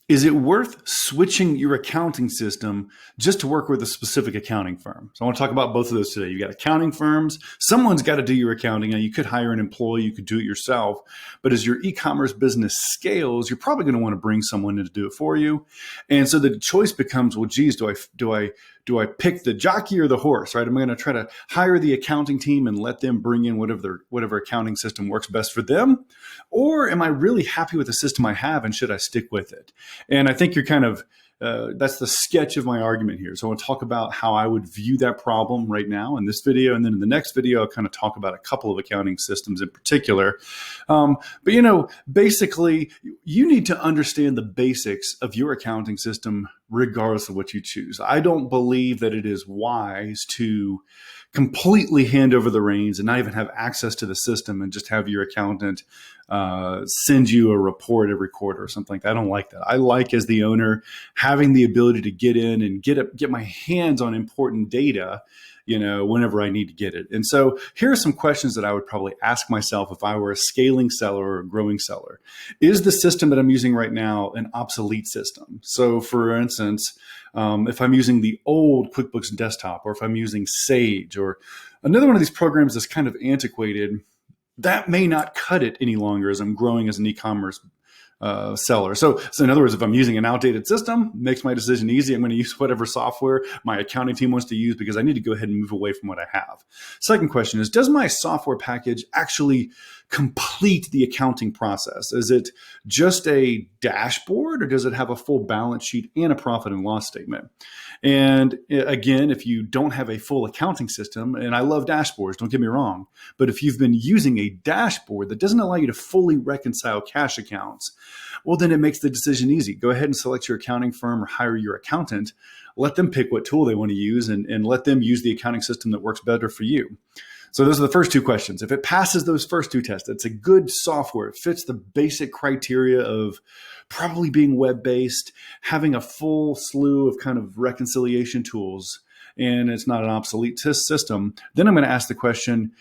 Is it worth switching your accounting system just to work with a specific accounting firm? So I want to talk about both of those today. You got accounting firms. Someone's got to do your accounting. Now, you could hire an employee. You could do it yourself. But as your e-commerce business scales, you're probably going to want to bring someone in to do it for you. And so the choice becomes, well, geez, do I pick the jockey or the horse, right? Am I going to try to hire the accounting team and let them bring in whatever accounting system works best for them? Or am I really happy with the system I have, and should I stick with it? And I think you're kind of, that's the sketch of my argument here. So I want to talk about how I would view that problem right now in this video. And then in the next video, I'll kind of talk about a couple of accounting systems in particular. But basically, you need to understand the basics of your accounting system regardless of what you choose. I don't believe that it is wise to completely hand over the reins and not even have access to the system and just have your accountant send you a report every quarter or something like that. I don't like that. I like, as the owner, having the ability to get in and get my hands on important data, whenever I need to get it. And so here are some questions that I would probably ask myself if I were a scaling seller or a growing seller. Is the system that I'm using right now an obsolete system? So for instance, if I'm using the old QuickBooks Desktop, or if I'm using Sage or another one of these programs that's kind of antiquated, that may not cut it any longer as I'm growing as an e-commerce seller. So in other words, if I'm using an outdated system, makes my decision easy. I'm going to use whatever software my accounting team wants to use because I need to go ahead and move away from what I have. Second question is, does my software package actually complete the accounting process? Is it just a dashboard, or does it have a full balance sheet and a profit and loss statement? And again, if you don't have a full accounting system, and I love dashboards, don't get me wrong, but if you've been using a dashboard that doesn't allow you to fully reconcile cash accounts, well, then it makes the decision easy. Go ahead and select your accounting firm or hire your accountant. Let them pick what tool they want to use, and let them use the accounting system that works better for you. So those are the first two questions. If it passes those first two tests, it's a good software. It fits the basic criteria of probably being web-based, having a full slew of kind of reconciliation tools, and it's not an obsolete system. Then I'm going to ask the question,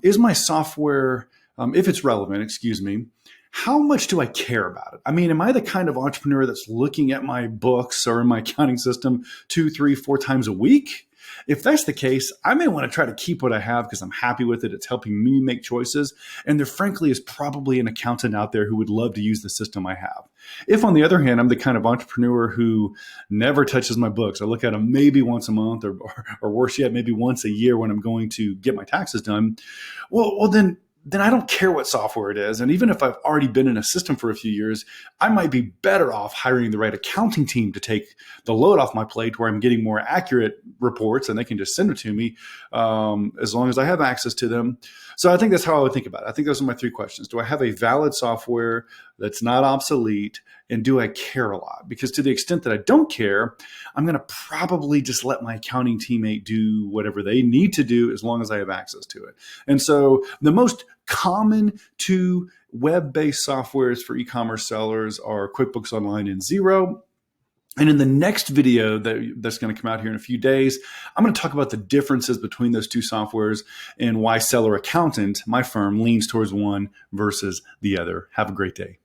is my software, if it's relevant, how much do I care about it? I mean, am I the kind of entrepreneur that's looking at my books or in my accounting system 2, 3, 4 times a week? If that's the case, I may want to try to keep what I have because I'm happy with it. It's helping me make choices. And there, frankly, is probably an accountant out there who would love to use the system I have. If, on the other hand, I'm the kind of entrepreneur who never touches my books, I look at them maybe once a month or worse yet, maybe once a year when I'm going to get my taxes done, well, then I don't care what software it is. And even if I've already been in a system for a few years, I might be better off hiring the right accounting team to take the load off my plate, where I'm getting more accurate reports and they can just send it to me as long as I have access to them. So I think that's how I would think about it. I think those are my 3 questions. Do I have a valid software that's not obsolete? And do I care a lot? Because to the extent that I don't care, I'm going to probably just let my accounting teammate do whatever they need to do as long as I have access to it. And so the most common 2 web-based softwares for e-commerce sellers are QuickBooks Online and Xero. And in the next video that's going to come out here in a few days, I'm going to talk about the differences between those 2 softwares and why Seller Accountant, my firm, leans towards one versus the other. Have a great day.